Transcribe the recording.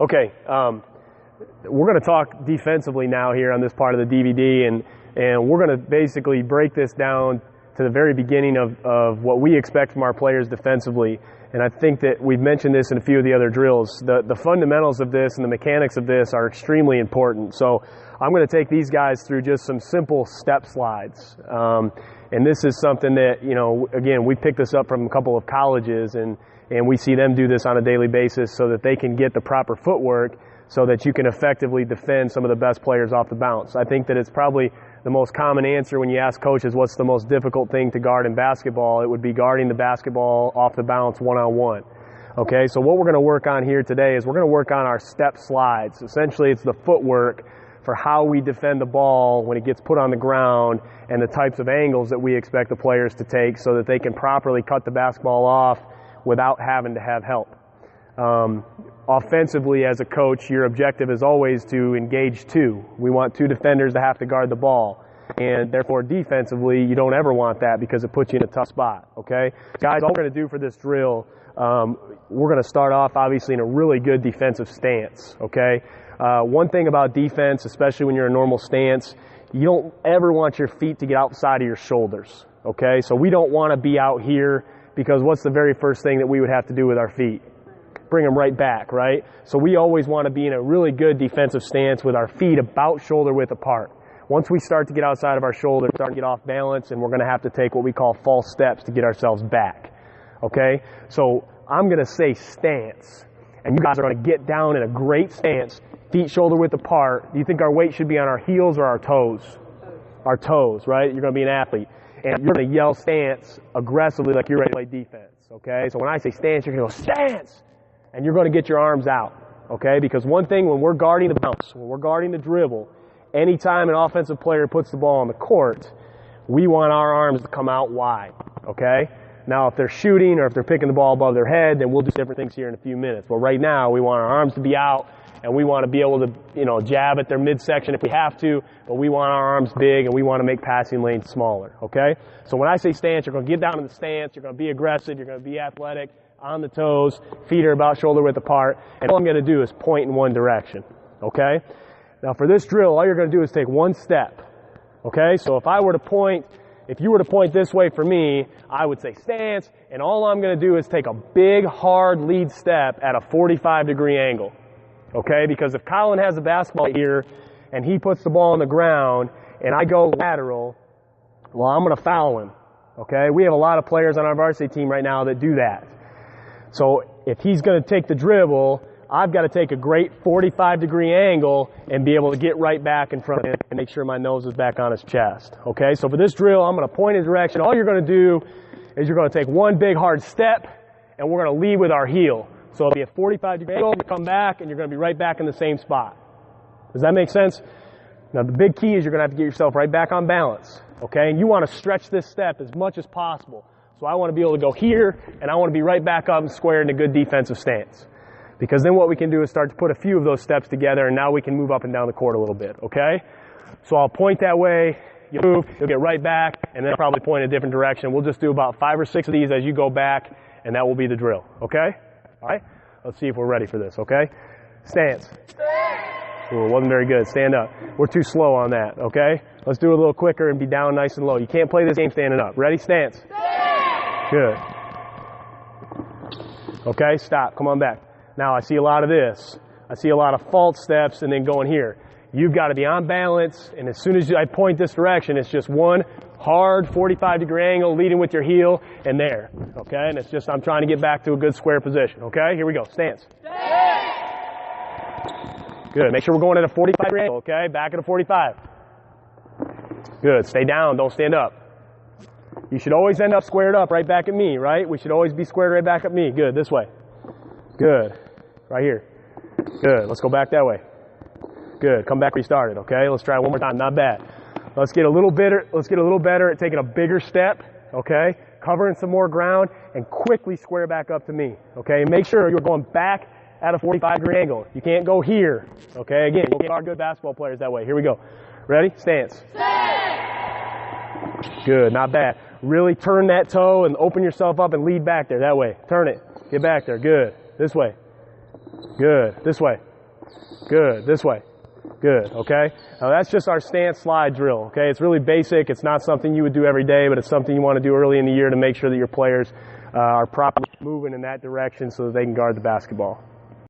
Okay, we're going to talk defensively now here on this part of the DVD, and we're going to basically break this down to the very beginning of what we expect from our players defensively. And I think that we've mentioned this in a few of the other drills. The fundamentals of this and the mechanics of this are extremely important. So I'm going to take these guys through just some simple step slides. And this is something that, you know, again, we picked this up from a couple of colleges, and we see them do this on a daily basis so that they can get the proper footwork so that you can effectively defend some of the best players off the bounce. I think that it's probably the most common answer when you ask coaches what's the most difficult thing to guard in basketball. It would be guarding the basketball off the bounce one-on-one. Okay, so what we're going to work on here today is we're going to work on our step slides. Essentially, it's the footwork for how we defend the ball when it gets put on the ground and the types of angles that we expect the players to take so that they can properly cut the basketball off without having to have help. Offensively, as a coach, your objective is always to engage two. We want two defenders to have to guard the ball. And therefore, defensively, you don't ever want that because it puts you in a tough spot, okay? Guys, all we're going to do for this drill, we're going to start off, obviously, in a really good defensive stance, okay? One thing about defense, especially when you're in a normal stance, you don't ever want your feet to get outside of your shoulders, okay? So we don't want to be out here because what's the very first thing that we would have to do with our feet? Bring them right back, right? So we always want to be in a really good defensive stance with our feet about shoulder width apart. Once we start to get outside of our shoulder, start to get off balance, and we're going to have to take what we call false steps to get ourselves back, okay? So I'm going to say stance, and you guys are going to get down in a great stance, feet shoulder width apart. Do you think our weight should be on our heels or our toes? Our toes, right? You're going to be an athlete. And you're going to yell stance aggressively like you're ready to play defense, okay? So when I say stance, you're going to go stance, and you're going to get your arms out, okay? Because one thing, when we're guarding the bounce, when we're guarding the dribble, anytime an offensive player puts the ball on the court, we want our arms to come out wide, okay? Now, if they're shooting or if they're picking the ball above their head, then we'll do different things here in a few minutes. But right now, we want our arms to be out, and we want to be able to, you know, jab at their midsection if we have to, but we want our arms big, and we want to make passing lanes smaller, okay? So when I say stance, you're going to get down in the stance, you're going to be aggressive, you're going to be athletic, on the toes, feet are about shoulder width apart, and all I'm going to do is point in one direction, okay? Now for this drill, all you're going to do is take one step, okay? So if you were to point this way for me, I would say stance, and all I'm going to do is take a big, hard lead step at a 45-degree angle, okay? Because if Colin has the basketball here, and he puts the ball on the ground, and I go lateral, well, I'm going to foul him, okay? We have a lot of players on our varsity team right now that do that. So if he's going to take the dribble, I've got to take a great 45-degree angle and be able to get right back in front of him and make sure my nose is back on his chest. Okay, so for this drill, I'm going to point in a direction. All you're going to do is you're going to take one big hard step, and we're going to lead with our heel. So it'll be a 45-degree angle, you come back, and you're going to be right back in the same spot. Does that make sense? Now the big key is you're going to have to get yourself right back on balance. Okay, and you want to stretch this step as much as possible. So I want to be able to go here, and I want to be right back up and square in a good defensive stance. Because then what we can do is start to put a few of those steps together, and now we can move up and down the court a little bit, okay? So I'll point that way, you move, you'll get right back, and then I'll probably point in a different direction. We'll just do about 5 or 6 of these as you go back, and that will be the drill, okay? All right? Let's see if we're ready for this, okay? Stance. Ooh, it wasn't very good. Stand up. We're too slow on that, okay? Let's do it a little quicker and be down nice and low. You can't play this game standing up. Ready? Stance. Good. Okay, stop. Come on back. Now I see a lot of this. I see a lot of false steps and then going here. You've got to be on balance, and as soon as I point this direction, it's just one hard 45-degree angle leading with your heel and there. Okay, and it's just I'm trying to get back to a good square position. Okay, here we go. Stance. Good. Make sure we're going at a 45-degree angle. Okay, back at a 45. Good. Stay down. Don't stand up. You should always end up squared up right back at me, right? We should always be squared right back at me. Good, this way. Good. Right here. Good. Let's go back that way. Good. Come back where you started, okay? Let's try it one more time. Not bad. Let's get a little better at taking a bigger step, okay? Covering some more ground and quickly square back up to me, okay? Make sure you're going back at a 45-degree angle. You can't go here, okay? Again, you are good basketball players that way. Here we go. Ready? Stance. Good. Not bad. Really turn that toe and open yourself up and lead back there. That way. Turn it. Get back there. Good. This way. Good. This way. Good. This way. Good. Okay. Now that's just our stance slide drill. Okay. It's really basic. It's not something you would do every day, but it's something you want to do early in the year to make sure that your players are properly moving in that direction so that they can guard the basketball.